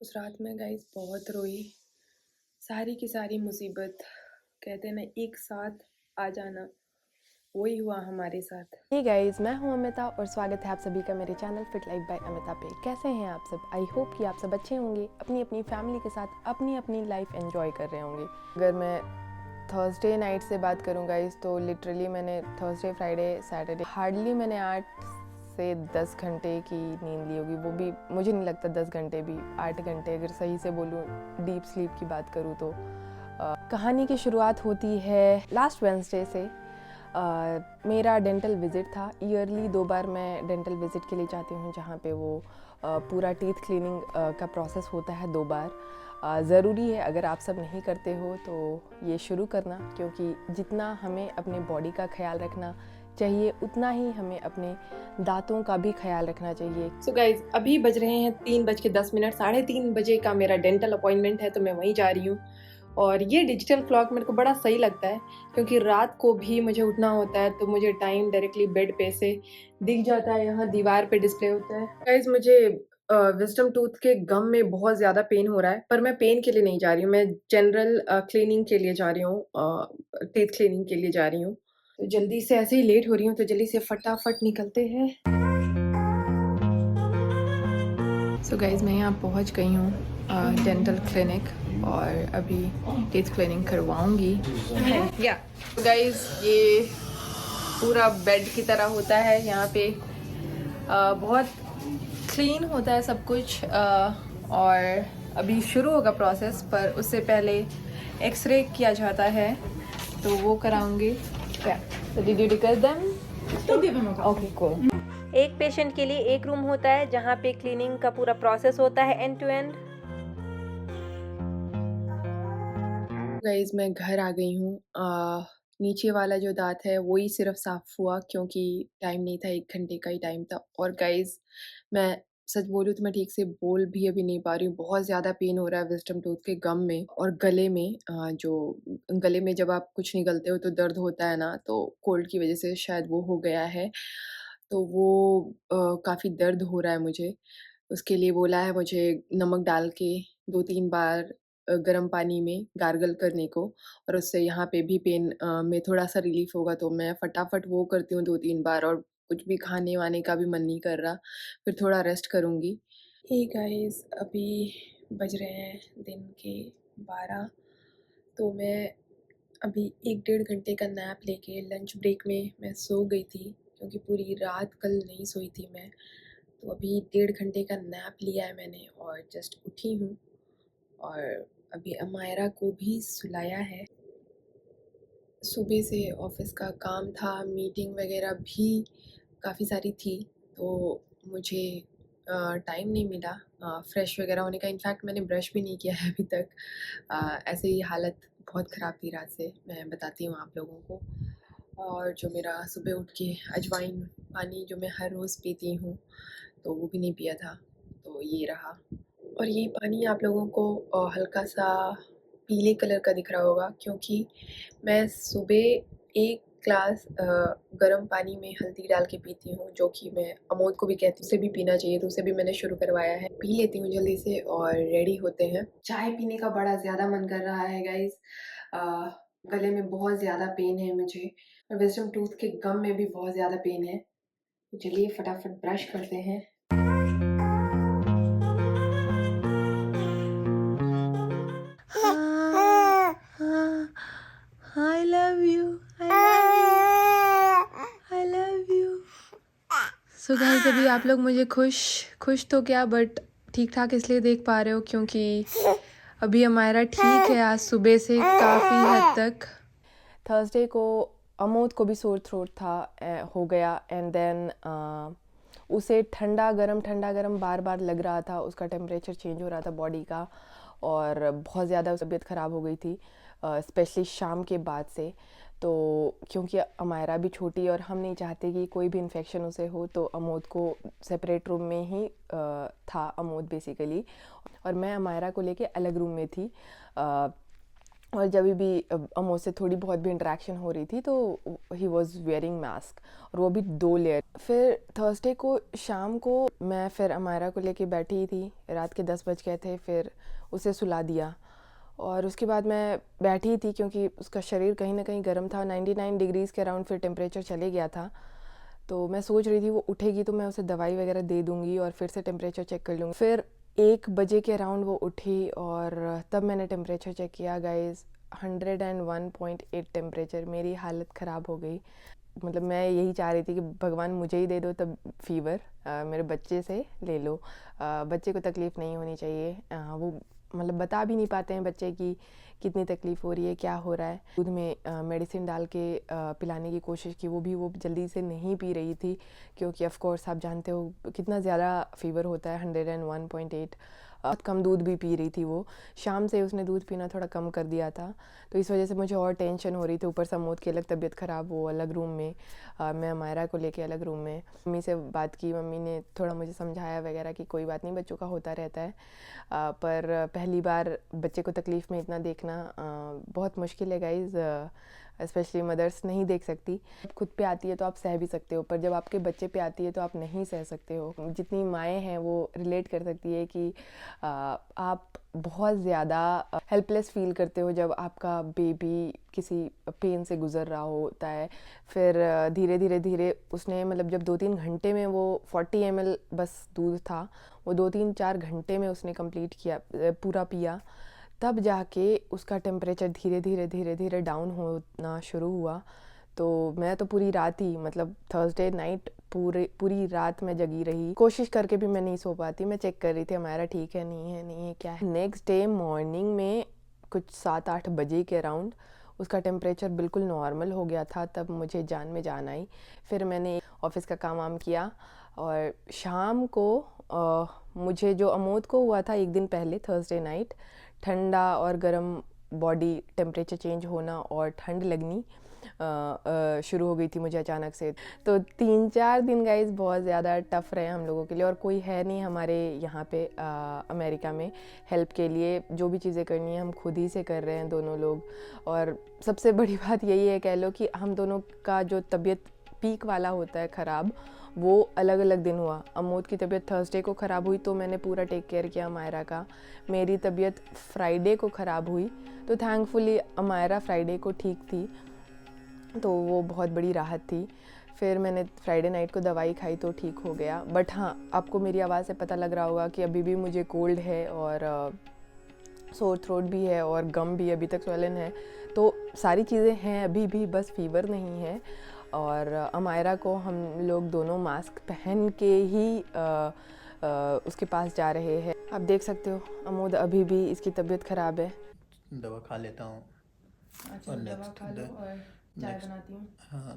उस रात में गाइस बहुत रोई। सारी की सारी मुसीबत कहते हैं ना एक साथ आ जाना, वही हुआ हमारे साथ। हे गाइस, मैं हूं अमिता और स्वागत है आप सभी का मेरे channel fit life by Amita पे। कैसे हैं आप सब? आई होप कि आप सब अच्छे होंगे, अपनी अपनी फैमिली के साथ अपनी अपनी लाइफ एंजॉय कर रहे होंगे। अगर मैं थर्सडे नाइट से बात करूं गाइस, तो लिटरली मैंने थर्सडे फ्राइडे सैटरडे हार्डली मैंने 8 से 10 घंटे की नींद ली होगी। वो भी मुझे नहीं लगता 10 घंटे भी, 8 घंटे अगर सही से बोलूँ, डीप स्लीप की बात करूँ तो। कहानी की शुरुआत होती है लास्ट वेडनेसडे से। मेरा डेंटल विज़िट था। ईयरली 2 बार मैं डेंटल विज़िट के लिए जाती हूँ, जहाँ पे वो पूरा टीथ क्लीनिंग का प्रोसेस होता है 2 बार। ज़रूरी है, अगर आप सब नहीं करते हो तो ये शुरू करना, क्योंकि जितना हमें अपने बॉडी का ख्याल रखना चाहिए उतना ही हमें अपने दांतों का भी ख्याल रखना चाहिए। सो गाइज अभी बज रहे हैं 3:10, 3:30 बजे का मेरा डेंटल अपॉइंटमेंट है, तो मैं वहीं जा रही हूँ। और ये डिजिटल क्लॉक मेरे को बड़ा सही लगता है, क्योंकि रात को भी मुझे उठना होता है तो मुझे टाइम डायरेक्टली बेड पे से दिख जाता है, यहाँ दीवार पे डिस्प्ले होता है। गाइज मुझे विजडम टूथ के गम में बहुत ज़्यादा पेन हो रहा है, पर मैं पेन के लिए नहीं जा रही हूँ, मैं जनरल क्लीनिंग के लिए जा रही हूँ, टीथ क्लीनिंग के लिए जा रही हूँ। तो जल्दी से, ऐसे ही लेट हो रही हूँ तो जल्दी से फटाफट निकलते हैं। सो गाइज मैं यहाँ पहुँच गई हूँ डेंटल क्लिनिक, और अभी टीथ क्लीनिंग करवाऊँगी। या गाइज ये पूरा बेड की तरह होता है यहाँ पे। बहुत क्लीन होता है सब कुछ। और अभी शुरू होगा प्रोसेस, पर उससे पहले एक्सरे किया जाता है, तो वो कराऊंगी। Did you discuss them? Okay cool. एक पेशेंट के लिए एक रूम होता है, जहाँ पे क्लीनिंग का पूरा प्रोसेस होता है एंड टू एंड। गाइज मैं घर आ गई हूँ। नीचे वाला जो दांत है वही सिर्फ साफ हुआ, क्योंकि टाइम नहीं था, 1 घंटे का ही टाइम था। और गाइज मैं सच बोलूँ तो मैं ठीक से बोल भी अभी नहीं पा रही हूँ, बहुत ज़्यादा पेन हो रहा है विजडम टूथ के गम में और गले में। जो गले में जब आप कुछ निगलते हो तो दर्द होता है ना, तो कोल्ड की वजह से शायद वो हो गया है, तो वो काफ़ी दर्द हो रहा है मुझे। उसके लिए बोला है मुझे नमक डाल के 2-3 बार गर्म पानी में गार्गल करने को, और उससे यहाँ पे भी पेन में थोड़ा-सा रिलीफ़ होगा। तो मैं फटाफट वो करती हूँ 2-3 बार, और कुछ भी खाने-वाने का भी मन नहीं कर रहा, फिर थोड़ा रेस्ट करूँगी। हे गाइस अभी बज रहे हैं दिन के 12। तो मैं अभी 1 डेढ़ घंटे का नैप लेके लंच ब्रेक में मैं सो गई थी, क्योंकि पूरी रात कल नहीं सोई थी मैं। तो अभी 1.5 घंटे का नैप लिया है मैंने और जस्ट उठी हूँ, और अभी अमायरा को भी सुलाया है। सुबह से ऑफ़िस का काम था, मीटिंग वग़ैरह भी काफ़ी सारी थी, तो मुझे टाइम नहीं मिला फ्रेश वग़ैरह होने का। इनफैक्ट मैंने ब्रश भी नहीं किया है अभी तक। ऐसे ही हालत बहुत ख़राब थी रात से, मैं बताती हूँ आप लोगों को। और जो मेरा सुबह उठ के अजवाइन पानी जो मैं हर रोज़ पीती हूँ, तो वो भी नहीं पिया था, तो ये रहा। और ये पानी आप लोगों को हल्का-सा पीले कलर का दिख रहा होगा, क्योंकि मैं सुबह 1 ग्लास गर्म पानी में हल्दी डाल के पीती हूँ, जो कि मैं अमोद को भी कहती हूँ उसे भी पीना चाहिए, तो उसे भी मैंने शुरू करवाया है। पी लेती हूँ जल्दी से और रेडी होते हैं। चाय पीने का बड़ा ज़्यादा मन कर रहा है गाइज़। गले में बहुत ज़्यादा पेन है मुझे, और विज़डम टूथ के गम में भी बहुत ज़्यादा पेन है। चलिए फटाफट ब्रश करते हैं। I love you. I love you. I love you. So guys अभी आप लोग मुझे खुश तो क्या, बट ठीक ठाक इसलिए देख पा रहे हो क्योंकि अभी हमारा ठीक है आज सुबह से काफ़ी हद तक। थर्सडे को अमोद को भी सोर थ्रोट था, हो गया, एंड देन उसे ठंडा गरम बार बार लग रहा था, उसका टेम्परेचर चेंज हो रहा था बॉडी का, और बहुत ज़्यादा तबीयत ख़राब हो गई थी, स्पेशली शाम के बाद से। तो क्योंकि अमायरा भी छोटी और हम नहीं चाहते कि कोई भी इन्फेक्शन उसे हो, तो अमोद को सेपरेट रूम में ही था अमोद बेसिकली, और मैं अमायरा को लेके अलग रूम में थी। और जब भी अमोद से थोड़ी बहुत भी इंटरेक्शन हो रही थी तो ही वॉज़ वेयरिंग मास्क, और वो भी 2 लेयर। फिर थर्सडे को शाम को मैं फिर अमायरा को लेके बैठी थी, रात के 10 बज गए थे, फिर उसे सुला दिया और उसके बाद मैं बैठी थी क्योंकि उसका शरीर कहीं ना कहीं गर्म था, 99 डिग्रीज़ के अराउंड फिर टेम्परेचर चले गया था। तो मैं सोच रही थी वो उठेगी तो मैं उसे दवाई वगैरह दे दूँगी और फिर से टेम्परेचर चेक कर लूँगी। फिर 1 बजे के अराउंड वो उठी और तब मैंने टेम्परेचर चेक किया गाइज़, 101.8 टेम्परेचर। मेरी हालत ख़राब हो गई। मतलब मैं यही चाह रही थी कि भगवान मुझे ही दे दो तब फ़ीवर, मेरे बच्चे से ले लो। बच्चे को तकलीफ़ नहीं होनी चाहिए। वो मतलब बता भी नहीं पाते हैं बच्चे की कितनी तकलीफ़ हो रही है, क्या हो रहा है। दूध में मेडिसिन डाल के पिलाने की कोशिश की, वो जल्दी से नहीं पी रही थी क्योंकि ऑफ़ कोर्स आप जानते हो कितना ज़्यादा फ़ीवर होता है, 101.8। बहुत कम दूध भी पी रही थी वो। शाम से उसने दूध पीना थोड़ा कम कर दिया था, तो इस वजह से मुझे और टेंशन हो रही थी। ऊपर से अमोद की अलग तबीयत ख़राब, वो अलग रूम में, मैं अमायरा को लेके अलग रूम में। मम्मी से बात की, मम्मी ने थोड़ा मुझे समझाया वगैरह कि कोई बात नहीं, बच्चों का होता रहता है। पर पहली बार बच्चे को तकलीफ़ में इतना देखना बहुत मुश्किल है गाइज़। स्पेशली मदर्स नहीं देख सकती। खुद पे आती है तो आप सह भी सकते हो, पर जब आपके बच्चे पे आती है तो आप नहीं सह सकते हो। जितनी माएँ हैं वो रिलेट कर सकती है कि आप बहुत ज़्यादा हेल्पलेस फ़ील करते हो जब आपका बेबी किसी पेन से गुज़र रहा होता है। फिर धीरे उसने मतलब जब 2-3 घंटे में वो 40 ml बस दूध था, वो 2-3-4 घंटे में उसने कंप्लीट किया, पूरा पिया। तब जाके उसका टेम्परेचर धीरे धीरे डाउन होना शुरू हुआ। तो मैं तो पूरी रात ही, मतलब थर्सडे नाइट पूरी रात मैं जगी रही, कोशिश करके भी मैं नहीं सो पाती। मैं चेक कर रही थी हमारा ठीक है नहीं है क्या है। नेक्स्ट डे मॉर्निंग में कुछ 7-8 बजे के अराउंड उसका टेम्परेचर बिल्कुल नॉर्मल हो गया था। तब मुझे जान में जान आई। फिर मैंने ऑफ़िस का काम वाम किया और शाम को मुझे जो अमोद को हुआ था एक दिन पहले थर्सडे नाइट, ठंडा और गर्म बॉडी टेम्परेचर चेंज होना और ठंड लगनी शुरू हो गई थी मुझे अचानक से। तो 3-4 दिन गाइज़ बहुत ज़्यादा टफ़ रहे हम लोगों के लिए, और कोई है नहीं हमारे यहाँ पे अमेरिका में हेल्प के लिए। जो भी चीज़ें करनी है हम खुद ही से कर रहे हैं दोनों लोग। और सबसे बड़ी बात यही है, कह लो कि हम दोनों का जो तबीयत पीक वाला होता है ख़राब, वो अलग अलग दिन हुआ। अमोद की तबीयत थर्सडे को ख़राब हुई तो मैंने पूरा टेक केयर किया अमायरा का। मेरी तबीयत फ्राइडे को ख़राब हुई तो थैंकफुली अमायरा फ्राइडे को ठीक थी, तो वो बहुत बड़ी राहत थी। फिर मैंने फ्राइडे नाइट को दवाई खाई तो ठीक हो गया। बट हाँ, आपको मेरी आवाज़ से पता लग रहा होगा कि अभी भी मुझे कोल्ड है और सोर थ्रोट भी है और गम भी अभी तक स्वेलन है। तो सारी चीज़ें हैं अभी भी, बस फीवर नहीं है। और अमायरा को हम लोग दोनों मास्क पहन के ही उसके पास जा रहे हैं। आप देख सकते हो अमोद अभी भी इसकी तबीयत ख़राब है। दवा खा लेता हूँ अच्छा, और दवा खा लो और चाय बनाती हूँ। हाँ